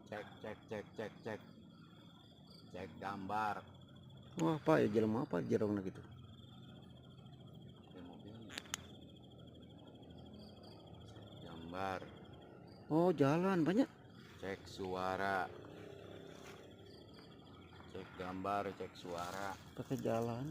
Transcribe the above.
Cek gambar. Wah, apa ya jelema apa jerongna gitu. Ada mobilnya. Cek gambar. Oh, jalan banyak. Cek suara. Cek gambar, cek suara. Pakai jalan.